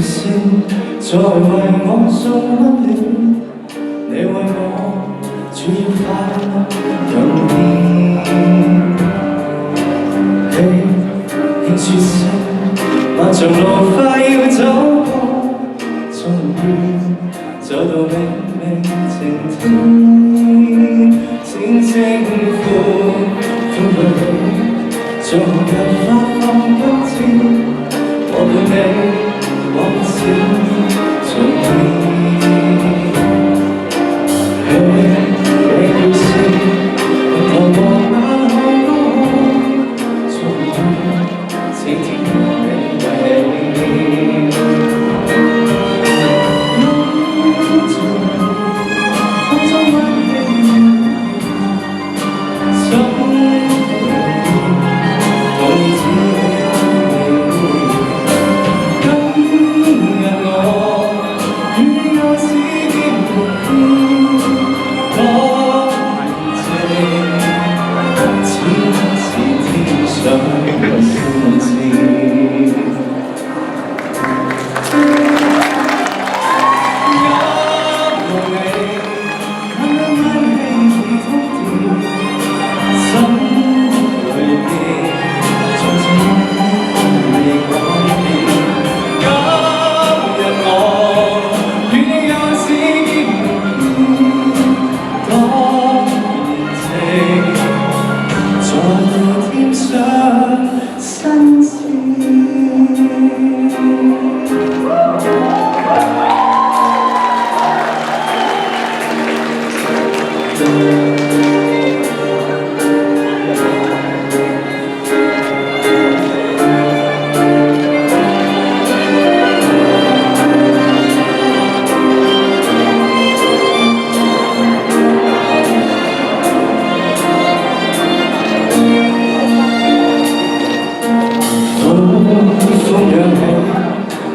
聲再為我送溫暖，你為我煮了飯更甜。嘿，輕說聲，漫長路快要走過，終於走到明明晴天，星星寬闊裏，像紅日發放光線，我對你。往事重現，嘿，你叫聲，同我眼看高，終於晴天美麗。擁着空中溫馨，心裏同你知。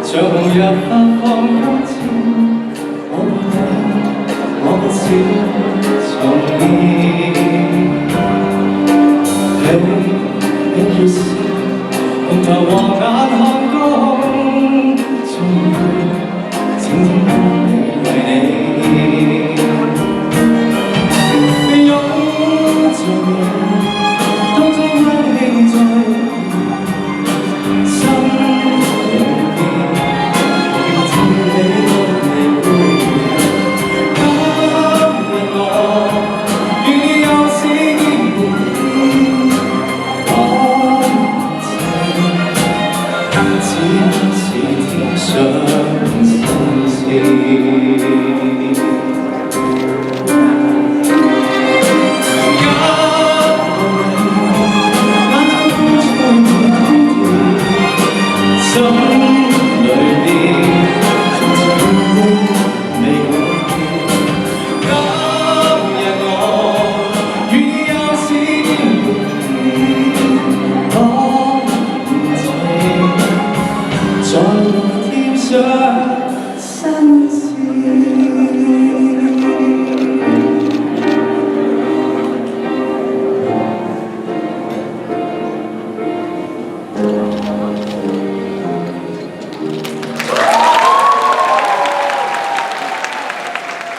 像紅日發放光線，我愛你，我不知從邊。嘿，你叫聲，紅頭和眼看光，終於晴天美為你。擁着你，當作溫馨在。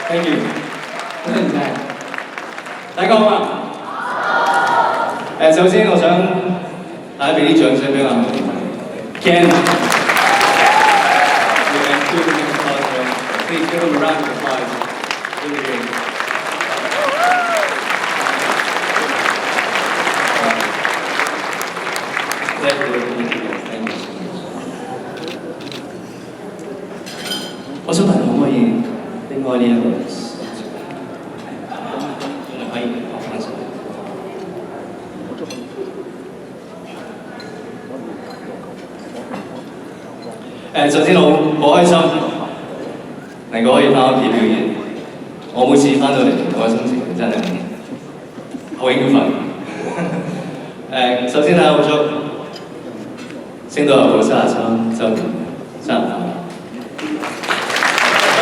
Thank you， 多謝晒，大家好嘛？首先我想大家俾啲掌聲俾我 Ken。Please give him a round of applause. Really great. Thank you. 我想問可唔可以拎開呢一個？可以放翻上。首先我好開心，能夠可以翻屋企表演。我每次翻到嚟，我嘅心情真係好興奮。首先我祝星島郵報33週年生日快樂！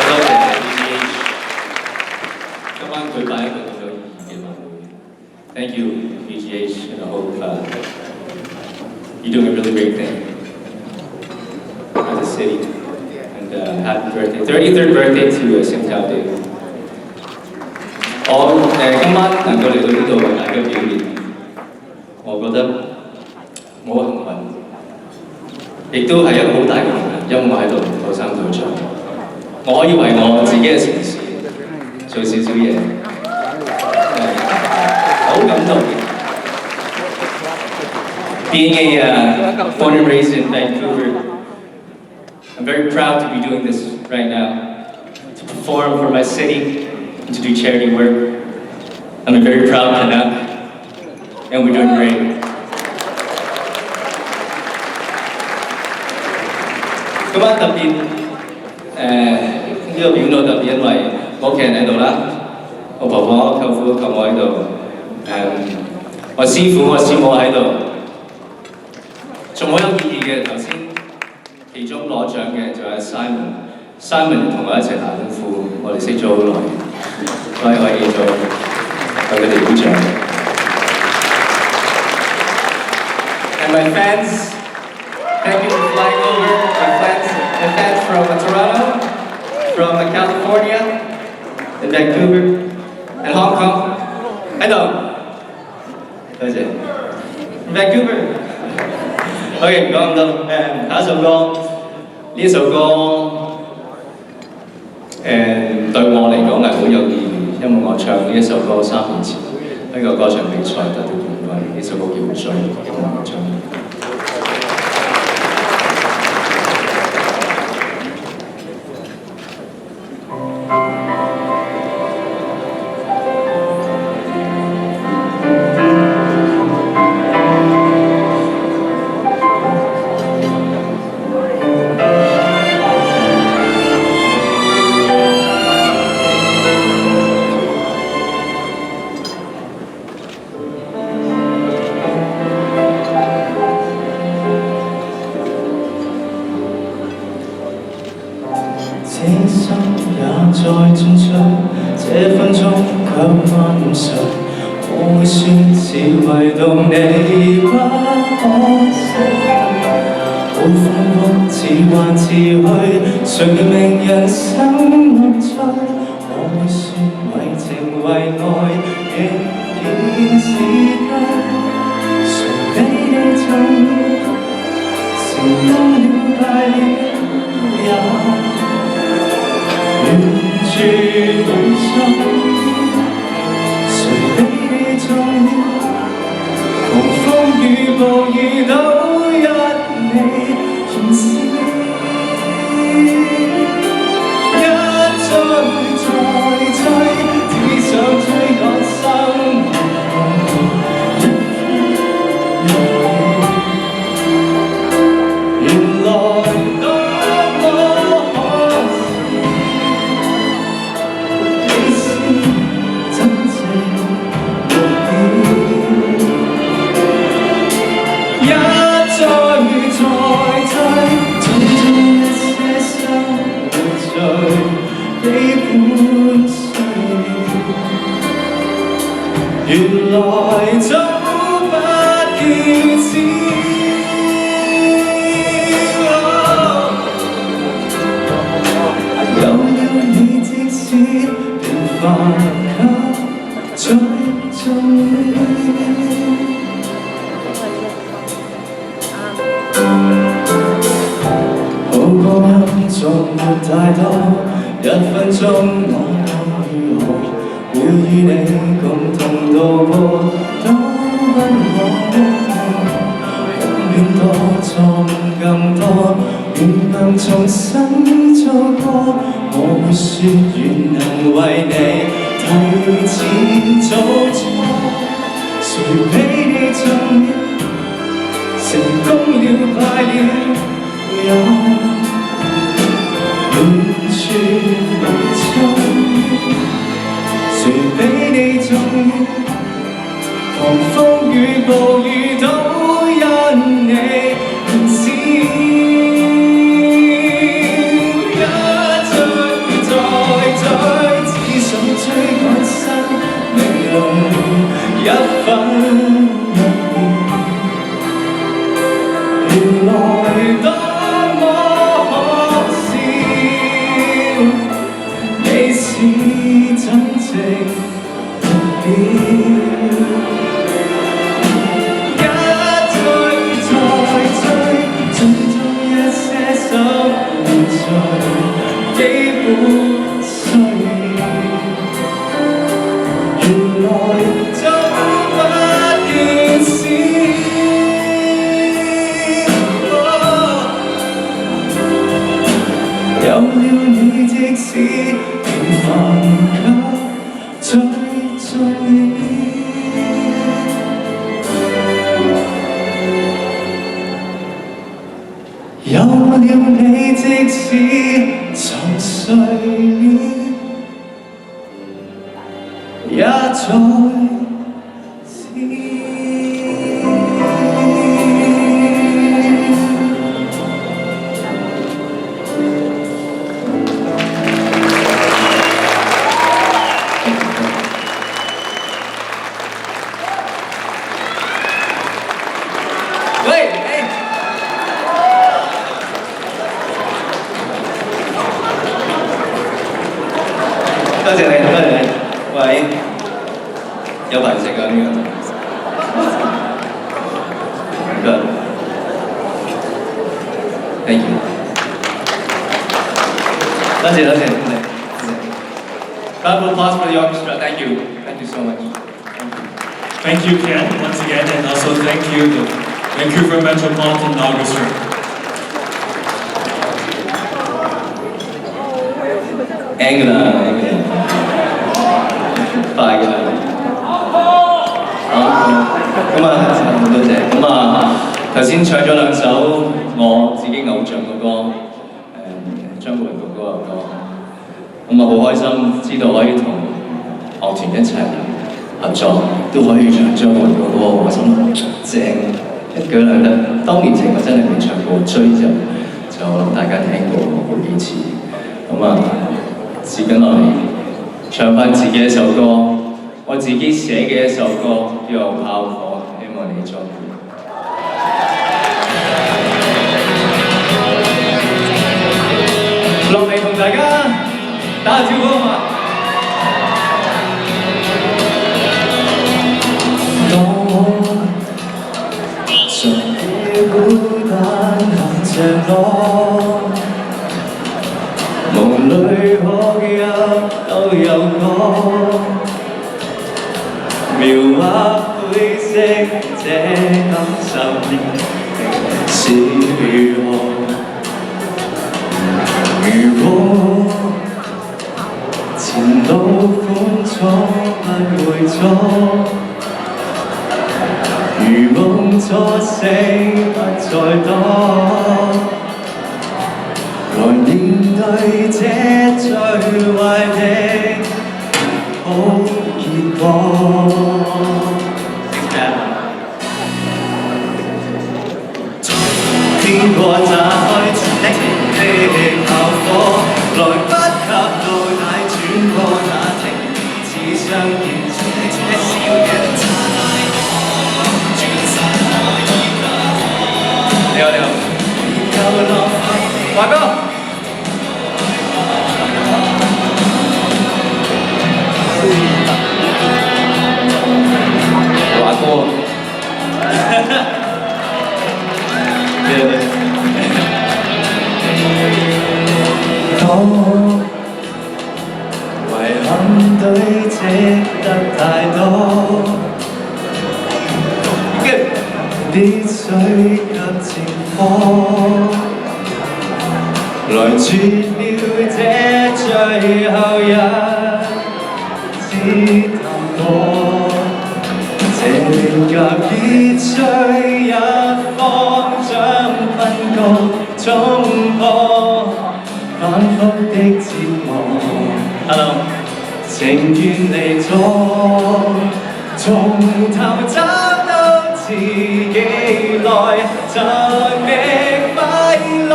多謝 EGH 今晚舉辦一個咁有意義嘅晚會。Thank you EGH and I hope you're doing a really great thing as a city. happy birthday, 33rd birthday to Sim Tao Day。今晚能夠嚟到呢度為大家表演，我覺得我好幸運，亦都係一個好大嘅幸運，因為我喺度土生土長，我可以為我自己嘅城市做少少嘢，好感動。Being born and raised in Vancouver, I'm very proud to be doing this right now, to perform for my city and to do charity work. I'm a very proud Canuck, and we're doing great. 今晚特別呢個表演特別，因為我屋企人喺度啦，我婆婆、舅父同我喺度，我師父、我師母喺度。仲好有意義嘅，頭先其中攞獎嘅就係 Simon 同我一齊打功夫，我哋識咗好耐，所以可以再為佢哋鼓掌。And my fans, thank you for flying over. My fans from Toronto, from California, and Vancouver, and Hong Kong. 喺度，多謝。Vancouver。OK， 唔講咁多。下一首歌，呢首歌對我嚟講係好有意義，因為我唱呢一首歌3年前喺個歌唱比賽得到冠軍。呢首歌叫《追》，我唱。這心也在進取，這分鐘卻漫長。我會說是唯獨你不可惜，好風光似幻似虛，誰明人生樂趣？我會說為情為愛，仍然是對。誰比你重要？成功了敗了也。完全無心，誰比你重要？狂風雨暴遇到一你，仍是一追再追，只想追趕生命。原來原來早不見知，有了你即使平凡卻最重要。好光陰仲沒太多，1分鐘我又如何？會與你共同度過多溫和，永遠多錯誤更多，願能重新做過。我會說願能為你提前做錯，誰比你重要？成功了敗了也完全無錯。誰比你重要？狂風與暴雨都因你燃燒，一追再追，只想追趕生命中一分一秒。原來多麼可笑。了你，即使沉睡眠，也在多謝你，多謝你。喂，有排食啊呢個。Good. Thank you. 多謝多謝多謝。Round of applause for the orchestra. Thank you. Thank you so much. Thank you, Ken, once again, and also thank you, the Vancouver Metropolitan Orchestra. Angela，快㗎啦！好，咁啊，多謝。咁啊，頭先唱咗兩首我自己偶像嘅歌，張國榮哥哥嘅歌。咁啊，好開心知道可以同樂團一齊合作，都可以唱張國榮嘅歌，我心正一舉兩得。當年情我真係未唱過，追就我諗大家聽過好幾次。咁啊，接緊落嚟唱翻自己一首歌，我自己寫嘅一首歌叫做《炮火》，希望你中意。落嚟同大家打下招呼啊嘛！當我在夜孤單行着路，夢裏可有都有歌，描畫灰色這感受是如何？如果前路寬敞不會錯，如夢初醒不再多，來面對這最壞的好結果。天過炸開前的炮火，來不及到底轉過那情彼此相見，這小人差太多，轉身可以不可。你好，你好。又浪費華哥。華哥。當我遺憾堆積得太多，跌水及情火，來絕了這最後一次談過，這甲結吹一方將分局衝破。反覆的折磨 ，Hello， 情願離座，從頭找到自己來尋覓快樂，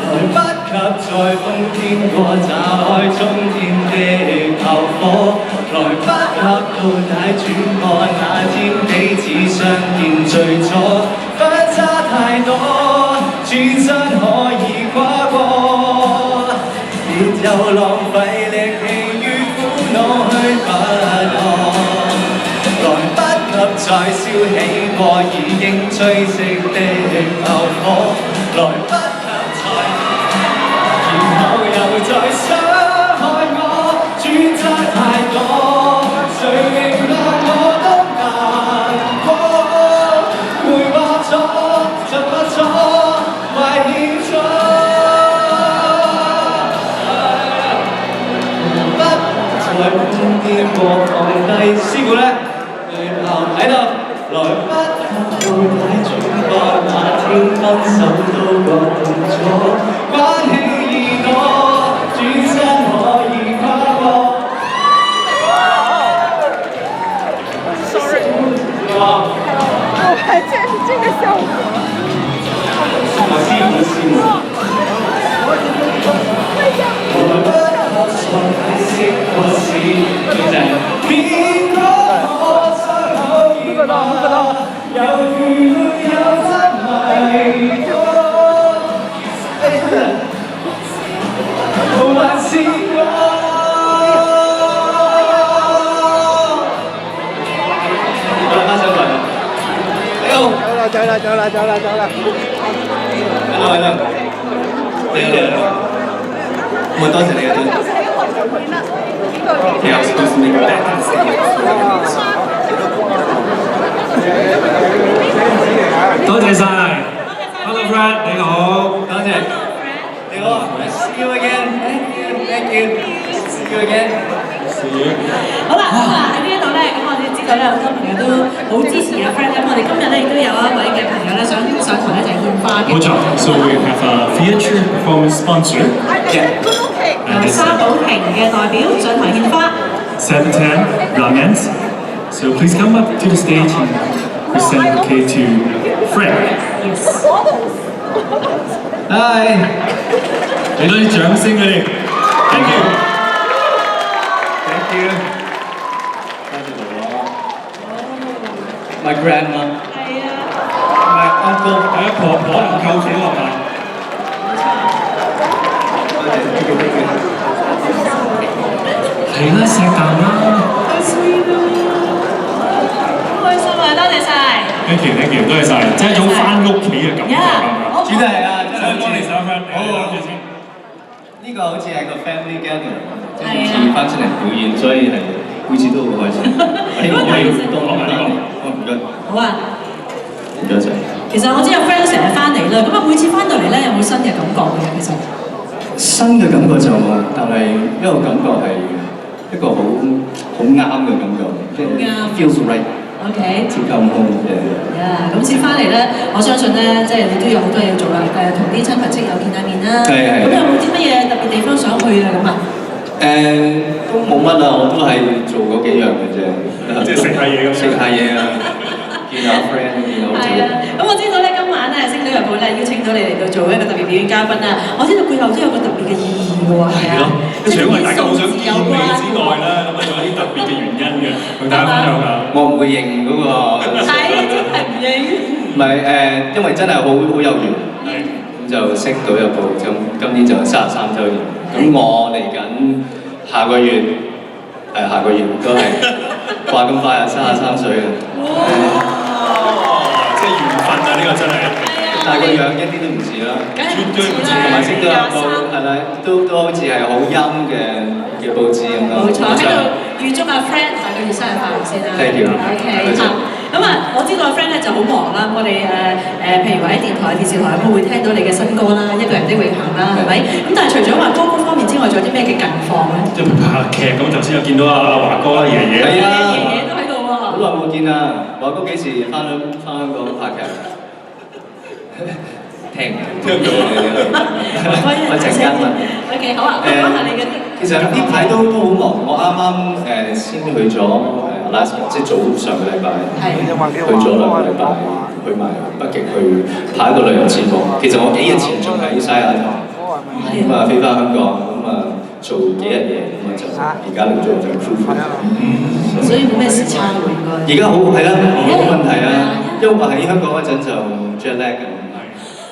來不及在風天過炸開衝天的炮火，來不及到底轉過那天彼此相見最初，分差太多。轉身可以跨過，別又浪費力氣於苦惱去不可，來不及再燒起過已經吹熄的炮火，來不及再，然後又再傷害我，轉差太多，誰明白我都難過，會話錯就話錯。在風天過放低，師傅呢？最後喺度，來不及到底轉過那天分手都覺動作，關起耳朵，轉身可以跨過。我还见是这个效果。我師傅，我們不可再解釋過時，就係邊個可傷口而化，猶如沒有執迷過，還是我。好啦，翻上嚟啦。走了，走了，走了，走了。完啦，你哋我多謝你嘅尊重。你有 excuse me back。多謝晒 ，Hello Fred，你好，多謝。你好，See you again. Thank you. See you again. 好啦，咁喺呢一度咧，咁我哋知道咧好多朋友都好支持阿 Fred，咁我哋今日咧亦都有一位嘅朋友咧想上台一齊獻花嘅。冇錯，so we have a feature performance sponsor. 由沙寶亭嘅代表上台獻花。Seventan Ramens. So please come up to the stage and present the bouquet to Fred. Yes。Hi。俾多啲掌聲佢哋 ，thank you。Thank you. My grandma, 係啊。 my uncle. 係啊，婆婆唔夠火係嘛？係啦，錫啖啦。好 sweet 啊！好開心啊！多謝晒。Thank you，thank you，多謝晒，即係一種翻屋企嘅感覺。主題係啊，真係想幫你手 friend，好你諗住先。呢個好似係個 family gathering，即係每次翻出嚟表演，所以係每次都好開心。希望可以多啲翻嚟。唔該。好啊。唔該晒。其實我知有 friend 成日翻嚟啦，咁啊每次翻到嚟咧有冇新嘅感覺嘅其實？新嘅感覺就冇，但係一個感覺係一個好啱嘅感覺，即係 feels right。OK。接近好嘅。咁先翻嚟咧，我相信咧，即係你都有好多嘢做啦，同啲親朋戚友見下面啦。係。咁有冇啲乜嘢特別地方想去啊？咁啊？都冇乜啊，我都係做嗰幾樣嘅啫。即係食下嘢咁。食下嘢啊！見下 friend，見下係啊，咁我知道咧，今晚咧《星島日報》咧邀請到你嚟到做一個特別表演嘉賓啊！我知道背後都有個特別嘅意義嘅喎，係啊，除咗大家好想見你之外啦，咁啊仲有啲特別嘅原因嘅，同大家分享下。我唔會認嗰個。係真係唔認。唔係因為真係好有緣，咁就《星島日報》今年就33週年，咁我嚟緊下個月都係話咁快啊33歲啊！即係緣分啊！呢個真係，但係個樣一啲都唔似啦，絕對唔似。同埋《星島日報》係咪都好似係好陰嘅報紙咁咯？冇錯，喺度預祝阿 Fred 下個月生日快樂先啦。Thank you。OK， 咁啊，我知道阿 Fred 咧就好忙啦。我哋譬如話喺電台、電視台都會聽到你嘅新歌啦，《一個人的永恆》啦，係咪？咁但係除咗話歌曲方面之外，仲有啲咩嘅近況咧？即係拍劇咁，頭先有見到阿華哥啦、爺爺。係啊，爺爺都喺度喎。好耐冇見啦，華哥幾時翻香港拍劇？聽到我陣間問。OK， 好啊，講下你嘅。其實呢排都好忙，我啱啱先去咗Alaska，即係早上個禮拜，去咗2個禮拜，去埋北極去拍一個旅遊節目。其實我幾日前仲喺西雅圖，咁啊飛翻香港，咁啊做幾日嘢，咁啊就而家嚟咗就 crew。所以冇咩時差喎應該。而家好係啦，冇問題啊，因為我喺香港嗰陣就 jet lag 嘅。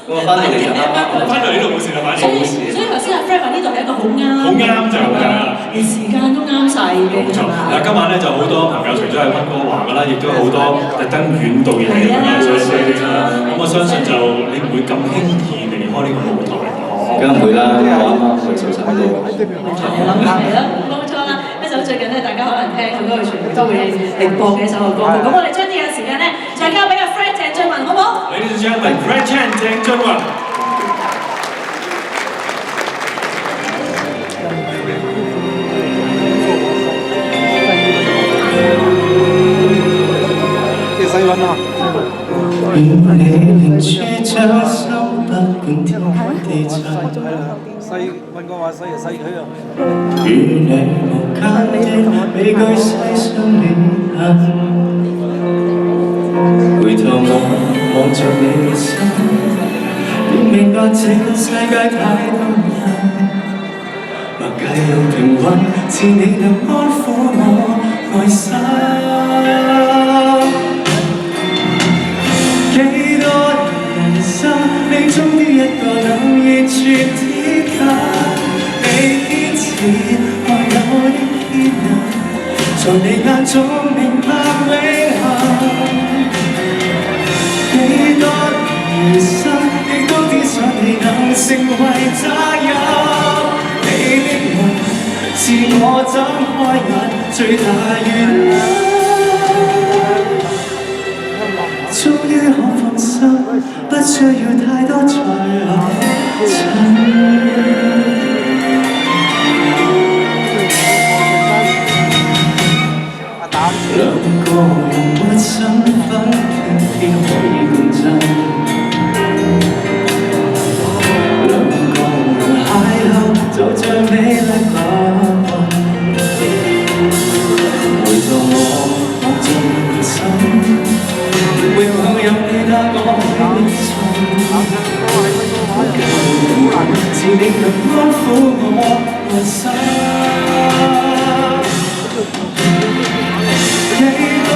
咁我翻到嚟就啱啱，翻到呢度冇事啦，反而冇事。所以頭先阿 Fred 話呢度係一個好啱，好啱就係啦，連時間都啱晒嘅，冇錯。嗱，今晚咧就好多朋友除咗係溫哥華㗎啦，亦都好多特登遠道而嚟嘅朋友上嚟啦。咁我相信就你唔會咁輕易離開呢個舞台。梗唔會啦，我啱啱去受傷到。係啦，冇錯啦。一首最近咧，大家可能聽好多嘅傳媒都會嚟播嘅一首嘅歌曲。咁我哋將呢個時間咧，再交俾阿 Fred 鄭俊弘，好唔好 ？Ladies and gentlemen, Fred Chan 鄭俊弘。細韻啊！與你連珠將心不管天地際。西溫哥華西就西區啊！與你無間的比句細心裂痕，回頭望着你的心，便明白這個世界太多人，默契又平穩，似你能安撫我內心。幾多人生，你終於一個能完全貼近，你堅持愛我的天人，在你眼中明白永恆。幾多餘生，亦都只想你能成為責任。你的吻是我睜開眼最大原因。終於可放心，不需要太多再來親。兩個人沒身份，偏偏可以共振。兩個人邂逅，就像美麗畫布。回頭望着你的心。永遠有你那個輕鬆，是你能安撫我內心。幾多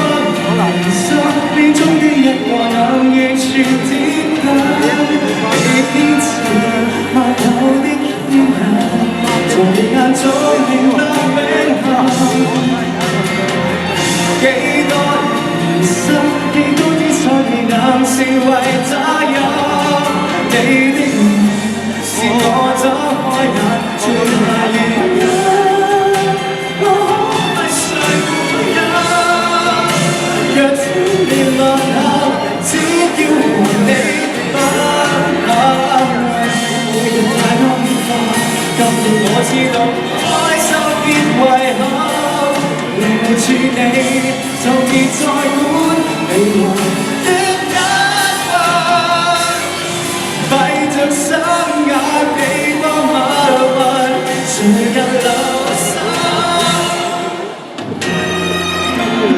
人生，你終於一個能完全貼近，你堅持萬有的牽引，在你眼中明白永恆。幾多人生，亦都只想你能成為責任。你的夢是我睜開眼最大原因。我可愛誰沒有？若天變落後，只要和你分享。每日太多變化，今日我知道開心變遺憾。留住你，就別再管未來的厄運，閉着雙眼被我默問，誰人留心？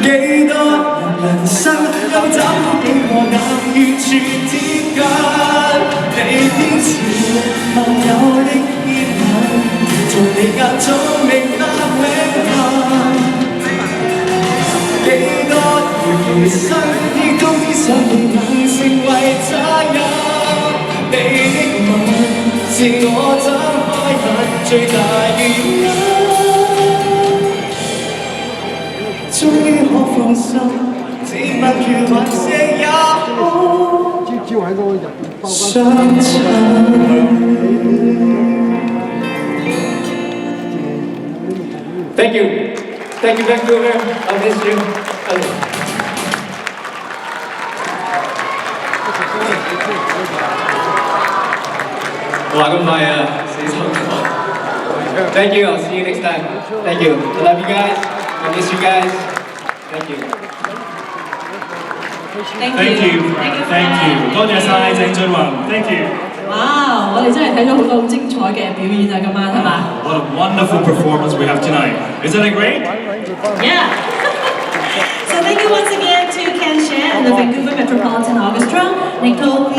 幾多人生又怎比我能完全貼近？你堅持萬有的牽引，在你眼中明白永恆。幾多餘生，亦都只想你能成為責任。你的吻是我睜開眼最大原因。終於可放心，只問如還是也好相襯。Thank you. Thank you, Vancouver. I miss you. Wow,咁快啊！死咗。Thank you. I'll see you next time. Thank you. I love you guys. I miss you guys. Thank you. Thank you, thank you， 多謝晒鄭俊弘 ，thank you。哇！我哋真係睇咗好多好精彩嘅表演啊，今晚係嘛 What a wonderful performance we have tonight. Isn't it great? Yeah. So thank you once again to Ken Shea and the Vancouver Metropolitan Orchestra, Nicole.